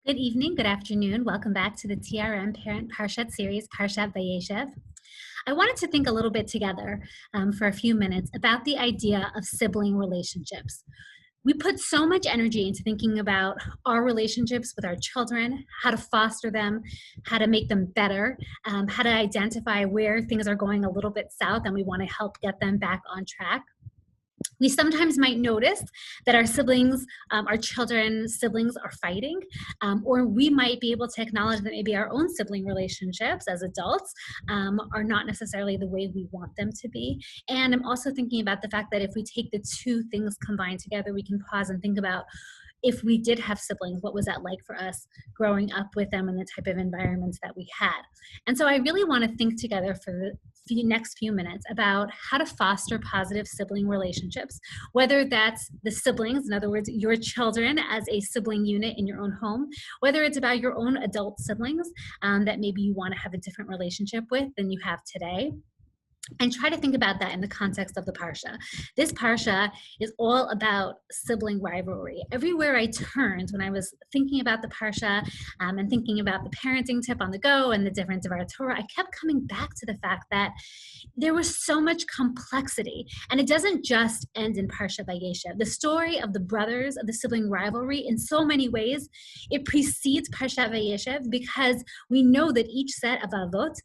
Good evening, good afternoon. Welcome back to the TRM Parent Parsha series, Parshat Vayeshev. I wanted to think a little bit together for a few minutes about the idea of sibling relationships. We put so much energy into thinking about our relationships with our children, how to foster them, how to make them better, how to identify where things are going a little bit south and we want to help get them back on track. We sometimes might notice that our siblings, our children's siblings are fighting, or we might be able to acknowledge that maybe our own sibling relationships as adults are not necessarily the way we want them to be. And I'm also thinking about the fact that if we take the two things combined together, we can pause and think about if we did have siblings, what was that like for us growing up with them and the type of environments that we had? And so I really want to think together for the next few minutes about how to foster positive sibling relationships, whether that's the siblings, in other words, your children as a sibling unit in your own home, whether it's about your own adult siblings that maybe you want to have a different relationship with than you have today. And try to think about that in the context of the Parsha. This Parsha is all about sibling rivalry. Everywhere I turned when I was thinking about the Parsha and thinking about the parenting tip on the go and the different Devar Torah, I kept coming back to the fact that there was so much complexity. And it doesn't just end in Parsha Vayeshev. The story of the brothers, of the sibling rivalry, in so many ways, it precedes Parsha Vayeshev because we know that each set of avot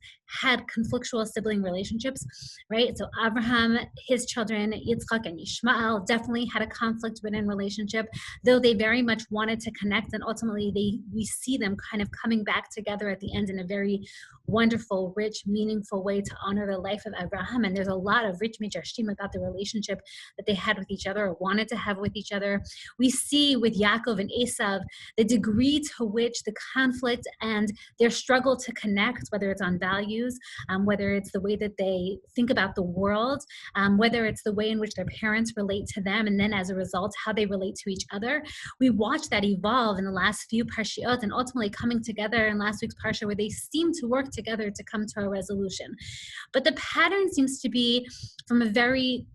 had conflictual sibling relationships, right? So Abraham, his children, Yitzchak and Yishmael, definitely had a conflict-ridden relationship, though they very much wanted to connect, and ultimately we see them kind of coming back together at the end in a very wonderful, rich, meaningful way to honor the life of Abraham. And there's a lot of rich midrashim about the relationship that they had with each other or wanted to have with each other. We see with Yaakov and Esav the degree to which the conflict and their struggle to connect, whether it's on values, whether it's the way that they think about the world, whether it's the way in which their parents relate to them, and then as a result, how they relate to each other. We watched that evolve in the last few Parshiot and ultimately coming together in last week's Parsha where they seem to work together to come to a resolution. But the pattern seems to be, from a very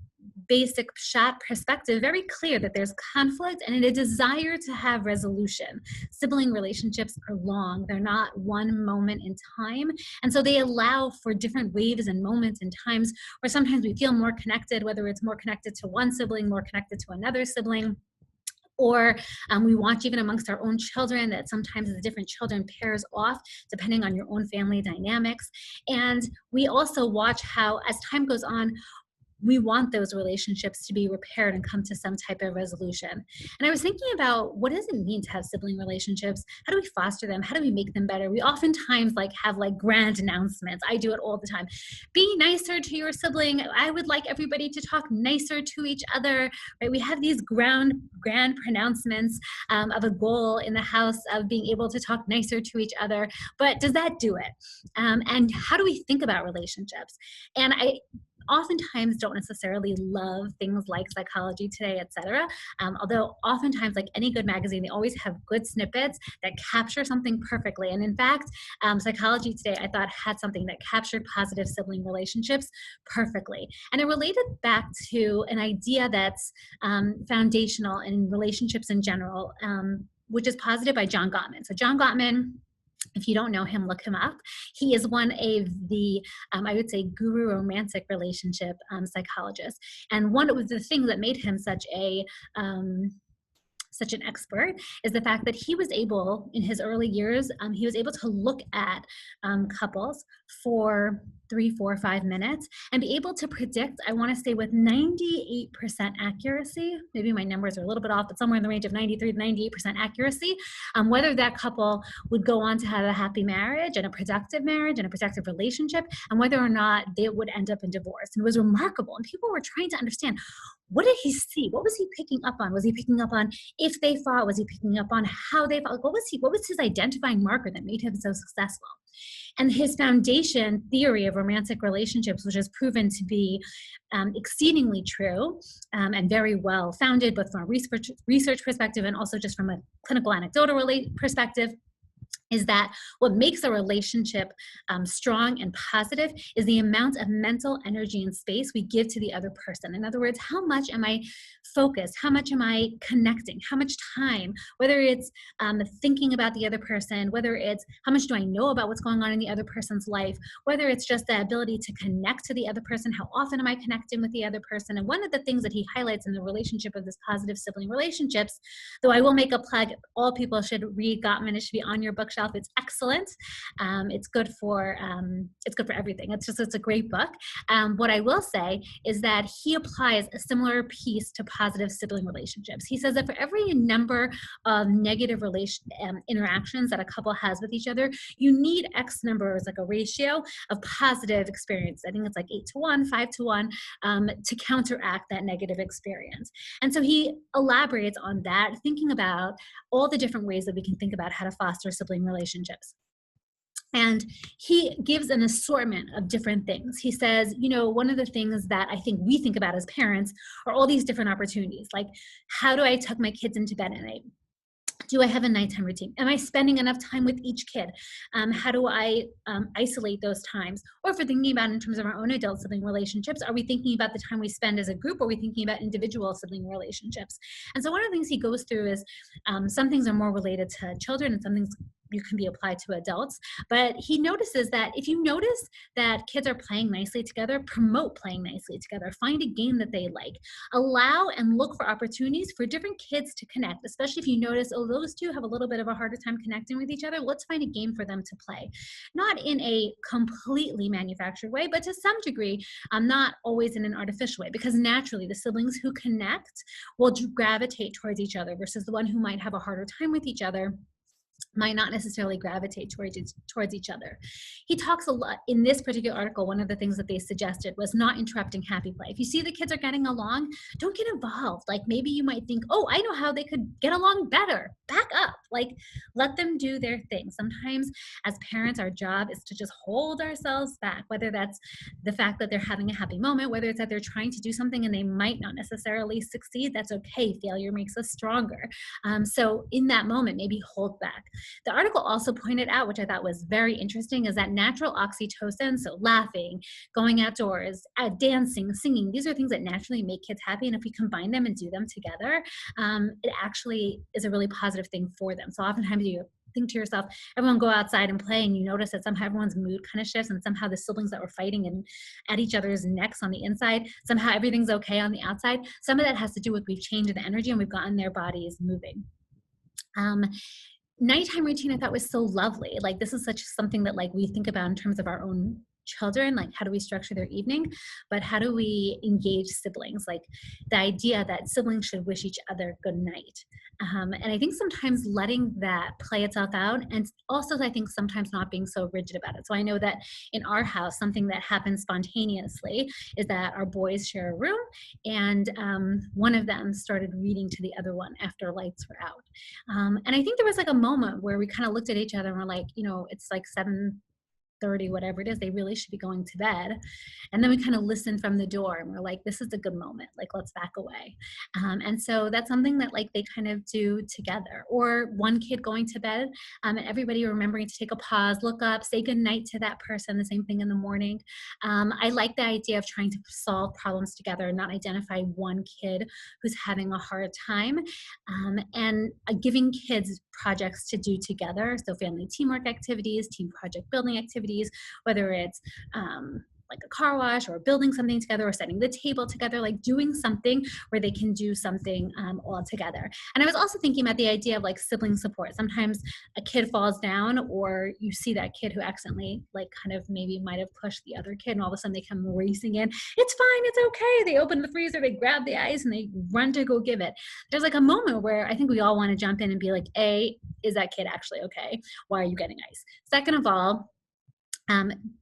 basic shot perspective, very clear that there's conflict and a desire to have resolution. Sibling relationships are long. They're not one moment in time. And so they allow for different waves and moments and times where sometimes we feel more connected, whether it's more connected to one sibling, more connected to another sibling. Or we watch even amongst our own children that sometimes the different children pairs off depending on your own family dynamics. And we also watch how, as time goes on, we want those relationships to be repaired and come to some type of resolution. And I was thinking about, what does it mean to have sibling relationships? How do we foster them? How do we make them better? We oftentimes have grand announcements. I do it all the time. Be nicer to your sibling. I would like everybody to talk nicer to each other, right? We have these grand pronouncements of a goal in the house of being able to talk nicer to each other. But does that do it? And how do we think about relationships? And I oftentimes don't necessarily love things like Psychology Today, etc. Although oftentimes, like any good magazine, they always have good snippets that capture something perfectly. And in fact, Psychology Today, I thought, had something that captured positive sibling relationships perfectly. And it related back to an idea that's foundational in relationships in general, which is posited by John Gottman. So John Gottman, if you don't know him, look him up. He is one of the, I would say, guru romantic relationship psychologists. And one of the things that made him such an expert is the fact that he was able, in his early years, he was able to look at couples for 3, 4, 5 minutes and be able to predict, I want to say with 98% accuracy, maybe my numbers are a little bit off, but somewhere in the range of 93 to 98% accuracy, whether that couple would go on to have a happy marriage and a productive relationship, and whether or not they would end up in divorce. And it was remarkable. And people were trying to understand, what did he see? What was he picking up on? Was he picking up on if they fought? Was he picking up on how they fought? What was his identifying marker that made him so successful? And his foundation theory of romantic relationships, which has proven to be exceedingly true and very well founded, both from a research perspective and also just from a clinical anecdotal perspective, is that what makes a relationship strong and positive is the amount of mental energy and space we give to the other person. In other words, how much am I focused? How much am I connecting? How much time, whether it's thinking about the other person, whether it's how much do I know about what's going on in the other person's life, whether it's just the ability to connect to the other person, how often am I connecting with the other person? And one of the things that he highlights in the relationship of this positive sibling relationships, though I will make a plug, all people should read Gottman. It should be on your bookshelf. It's excellent. It's good for everything. It's a great book. What I will say is that he applies a similar piece to positive sibling relationships. He says that for every number of negative interactions that a couple has with each other, you need X numbers, like a ratio of positive experience. I think it's like 8-to-1, 5-to-1, to counteract that negative experience. And so he elaborates on that, thinking about all the different ways that we can think about how to foster sibling relationships. And he gives an assortment of different things. He says, one of the things that I think we think about as parents are all these different opportunities. Like, how do I tuck my kids into bed at night? Do I have a nighttime routine? Am I spending enough time with each kid? How do I isolate those times? Or if we're thinking about in terms of our own adult sibling relationships, are we thinking about the time we spend as a group, or are we thinking about individual sibling relationships? And so one of the things he goes through is some things are more related to children and some things you can be applied to adults. But he notices that if you notice that kids are playing nicely together, promote playing nicely together. Find a game that they like. Allow and look for opportunities for different kids to connect, especially if you notice, those two have a little bit of a harder time connecting with each other. Let's find a game for them to play. Not in a completely manufactured way, but to some degree, not always in an artificial way, because naturally the siblings who connect will gravitate towards each other versus the one who might have a harder time with each other might not necessarily gravitate towards each other. He talks a lot in this particular article. One of the things that they suggested was not interrupting happy play. If you see the kids are getting along, don't get involved. Like, maybe you might think, I know how they could get along better. Back up. Like, let them do their thing. Sometimes as parents, our job is to just hold ourselves back, whether that's the fact that they're having a happy moment, whether it's that they're trying to do something and they might not necessarily succeed. That's okay. Failure makes us stronger. So in that moment, maybe hold back. The article also pointed out, which I thought was very interesting, is that natural oxytocin, so laughing, going outdoors, dancing, singing, these are things that naturally make kids happy. And if we combine them and do them together, it actually is a really positive thing for them. So oftentimes you think to yourself, everyone go outside and play, and you notice that somehow everyone's mood kind of shifts, and somehow the siblings that were fighting and at each other's necks on the inside, somehow everything's okay on the outside. Some of that has to do with we've changed the energy and we've gotten their bodies moving. Nighttime routine I thought was so lovely. Like, this is such something that like we think about in terms of our own children, like how do we structure their evening, but how do we engage siblings? Like the idea that siblings should wish each other good night. And I think sometimes letting that play itself out, and also I think sometimes not being so rigid about it. So I know that in our house, something that happens spontaneously is that our boys share a room, and one of them started reading to the other one after lights were out. And I think there was like a moment where we kind of looked at each other and we're like, it's like 7:30, whatever it is, they really should be going to bed. And then we kind of listened from the door and we're like, this is a good moment. Like, let's back away. And so that's something that like they kind of do together. Or one kid going to bed and everybody remembering to take a pause, look up, say good night to that person, the same thing in the morning. I like the idea of trying to solve problems together and not identify one kid who's having a hard time, and giving kids projects to do together. So family teamwork activities, team project building activities, whether it's like a car wash or building something together or setting the table together, like doing something where they can do something all together. And I was also thinking about the idea of like sibling support. Sometimes a kid falls down, or you see that kid who accidentally like kind of maybe might have pushed the other kid, and all of a sudden they come racing in. It's fine, it's okay. They open the freezer, they grab the ice, and they run to go give it. There's like a moment where I think we all want to jump in and be like, A, is that kid actually okay? Why are you getting ice? Second of all,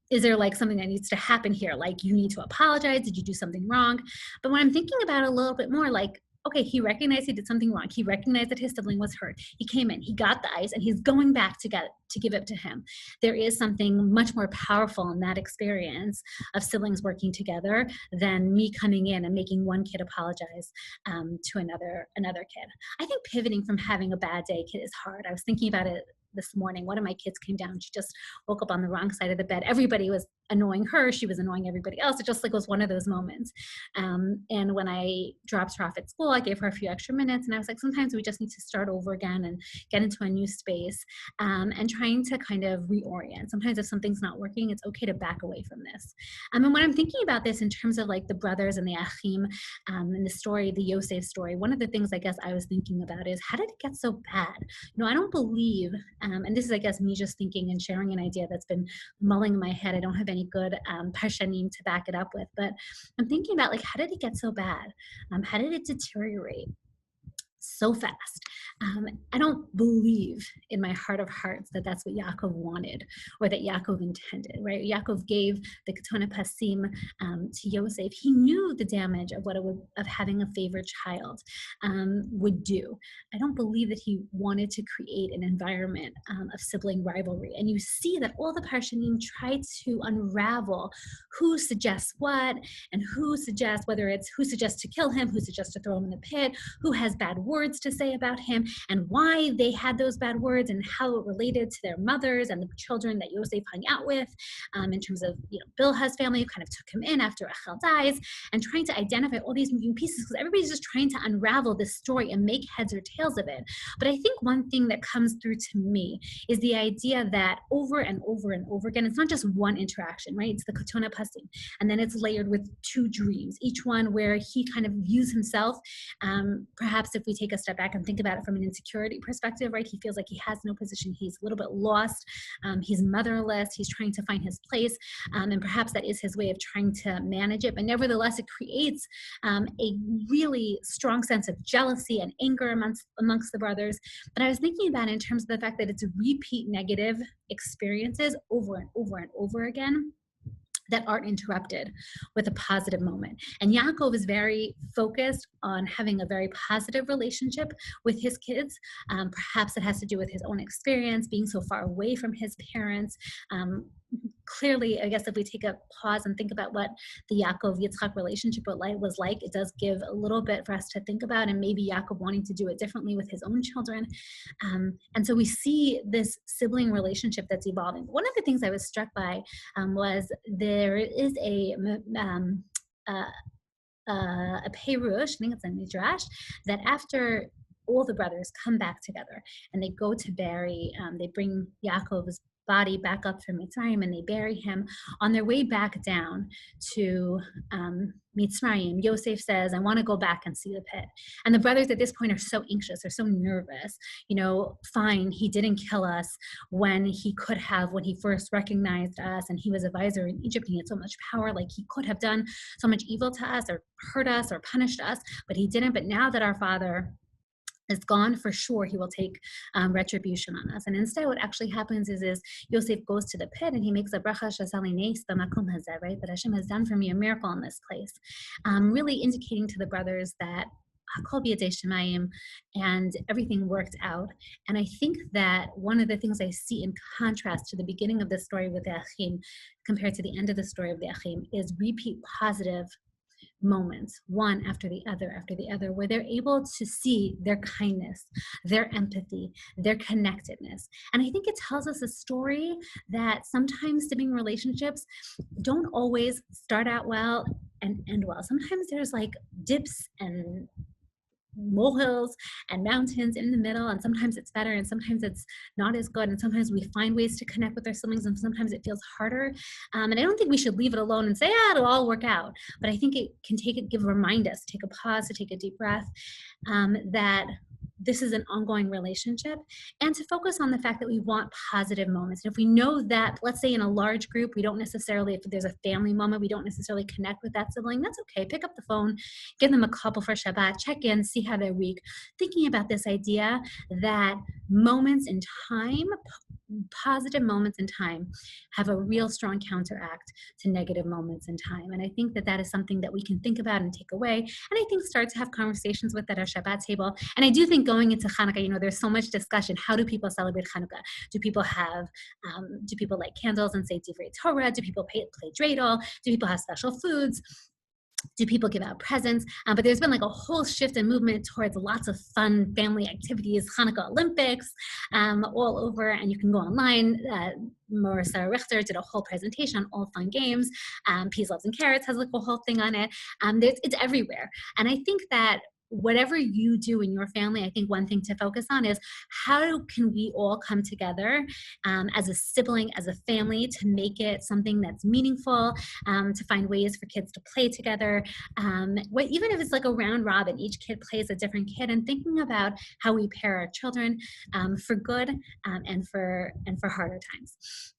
is there like something that needs to happen here? Like, you need to apologize. Did you do something wrong? But when I'm thinking about it a little bit more, like, okay, he recognized he did something wrong. He recognized that his sibling was hurt. He came in, he got the ice, and he's going back to give it to him. There is something much more powerful in that experience of siblings working together than me coming in and making one kid apologize to another kid. I think pivoting from having a bad day is hard. I was thinking about it this morning. One of my kids came down. She just woke up on the wrong side of the bed. Everybody was annoying her. She was annoying everybody else. It just like was one of those moments. And when I dropped her off at school, I gave her a few extra minutes, and I was like, sometimes we just need to start over again and get into a new space, and trying to kind of reorient. Sometimes if something's not working, it's okay to back away from this. And when I'm thinking about this in terms of like the brothers and the Achim, and the story, the Yosef story, one of the things I guess I was thinking about is, how did it get so bad? I don't believe, and this is, I guess, me just thinking and sharing an idea that's been mulling in my head. I don't have any good parshanim to back it up with, but I'm thinking about, like, how did it get so bad? How did it deteriorate so fast? I don't believe in my heart of hearts that that's what Yaakov wanted or that Yaakov intended, right? Yaakov gave the Ketona Pasim to Yosef. He knew the damage of what it would, of having a favorite child would do. I don't believe that he wanted to create an environment of sibling rivalry. And you see that all the Parshanim try to unravel who suggests what and who suggests, whether it's who suggests to kill him, who suggests to throw him in the pit, who has bad words to say about him, and why they had those bad words and how it related to their mothers and the children that Yosef hung out with, in terms of, Bilhah's family who kind of took him in after Rachel dies, and trying to identify all these moving pieces because everybody's just trying to unravel this story and make heads or tails of it. But I think one thing that comes through to me is the idea that over and over and over again, it's not just one interaction, right? It's the Ketona Pasim, and then it's layered with two dreams, each one where he kind of views himself, perhaps if we take a step back and think about it from an insecurity perspective, right? He feels like he has no position. He's a little bit lost. He's motherless. He's trying to find his place. And perhaps that is his way of trying to manage it. But nevertheless, it creates a really strong sense of jealousy and anger amongst the brothers. But I was thinking about it in terms of the fact that it's repeat negative experiences over and over and over again that aren't interrupted with a positive moment. And Yaakov is very focused on having a very positive relationship with his kids. Perhaps it has to do with his own experience, being so far away from his parents. Clearly, I guess if we take a pause and think about what the Yaakov-Yitzchak relationship was like, it does give a little bit for us to think about, and maybe Yaakov wanting to do it differently with his own children. And so we see this sibling relationship that's evolving. One of the things I was struck by was there is a Perush, I think it's a Midrash, that after all the brothers come back together and they go to bury, they bring Yaakov's body back up from Mitzrayim and they bury him. On their way back down to Mitzrayim, Yosef says, I want to go back and see the pit. And the brothers at this point are so anxious, they're so nervous. Fine, he didn't kill us when he could have, when he first recognized us and he was a vizier in Egypt and he had so much power, like he could have done so much evil to us or hurt us or punished us, but he didn't. But now that our father is gone, for sure he will take retribution on us. And instead what actually happens is Yosef goes to the pit and he makes a bracha shasali neis b'makom hazeh, right? That Hashem has done for me a miracle in this place, really indicating to the brothers that Hakol b'yedei Shemayim, and everything worked out. And I think that one of the things I see in contrast to the beginning of the story with the Achim compared to the end of the story of the Achim is repeat positive moments, one after the other, where they're able to see their kindness, their empathy, their connectedness. And I think it tells us a story that sometimes sibling relationships don't always start out well and end well. Sometimes there's like dips and molehills and mountains in the middle, and sometimes it's better and sometimes it's not as good, and sometimes we find ways to connect with our siblings and sometimes it feels harder, and I don't think we should leave it alone and say, it'll all work out. But I think it can remind us, take a pause, to take a deep breath, that this is an ongoing relationship, and to focus on the fact that we want positive moments. And if we know that, let's say in a large group, we don't necessarily, if there's a family moment, we don't necessarily connect with that sibling, that's okay. Pick up the phone, give them a couple for Shabbat, check in, see how their week. Thinking about this idea that moments in time, positive moments in time, have a real strong counteract to negative moments in time. And I think that is something that we can think about and take away, and I think start to have conversations with at our Shabbat table. And I do think going into Hanukkah, there's so much discussion. How do people celebrate Hanukkah? Do people light candles and say Divrei Torah? Do people play dreidel? Do people have special foods? do people give out presents? But there's been like a whole shift and movement towards lots of fun family activities, Hanukkah Olympics, all over, and you can go online. Marissa Richter did a whole presentation on all fun games. Peas, Loves, and Carrots has like a whole thing on it. It's everywhere. And I think that whatever you do in your family, I think one thing to focus on is how can we all come together as a sibling, as a family, to make it something that's meaningful, to find ways for kids to play together. Even if it's like a round robin, each kid plays a different kid, and thinking about how we pair our children for good and for harder times.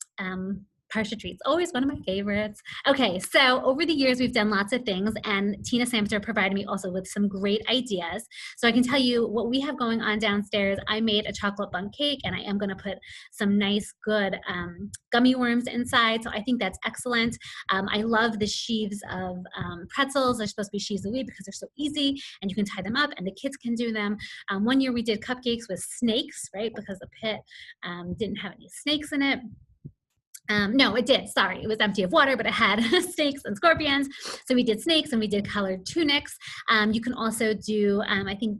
Parsha treats, always one of my favorites. Okay, so over the years, we've done lots of things, and Tina Samter provided me also with some great ideas. So I can tell you what we have going on downstairs. I made a chocolate bundt cake, and I am gonna put some nice, good gummy worms inside, so I think that's excellent. I love the sheaves of pretzels. They're supposed to be sheaves of wheat because they're so easy, and you can tie them up, and the kids can do them. One year we did cupcakes with snakes, right, because the pit didn't have any snakes in it. No, it did. Sorry, it was empty of water, but it had snakes and scorpions. So we did snakes and we did colored tunics. You can also do, I think,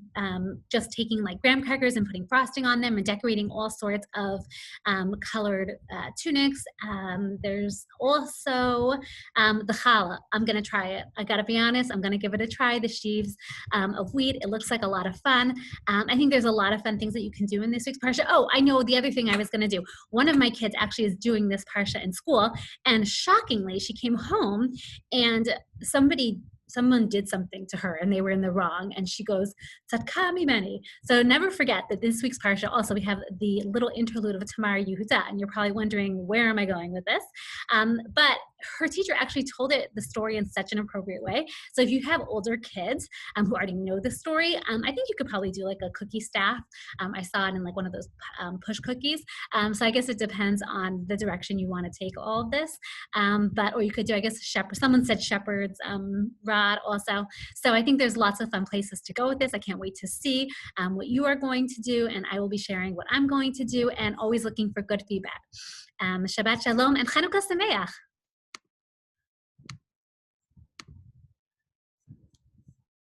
just taking like graham crackers and putting frosting on them and decorating all sorts of colored tunics. There's also the challah. I'm going to try it. I got to be honest. I'm going to give it a try. The sheaves of wheat. It looks like a lot of fun. I think there's a lot of fun things that you can do in this week's Parsha. Oh, I know the other thing I was going to do. One of my kids actually is doing this Parsha in school, and shockingly she came home and someone did something to her and they were in the wrong, and she goes, Tzadka mimeni. So never forget that this week's Parsha also we have the little interlude of Tamar Yehuda, and you're probably wondering, where am I going with this? But her teacher actually told the story in such an appropriate way. So if you have older kids who already know the story, I think you could probably do like a cookie staff. I saw it in like one of those push cookies. So I guess it depends on the direction you want to take all of this. Or you could do, I guess, shepherd. Someone said shepherd's rod also. So I think there's lots of fun places to go with this. I can't wait to see what you are going to do, and I will be sharing what I'm going to do, and always looking for good feedback. Shabbat Shalom and Chanukah Sameach.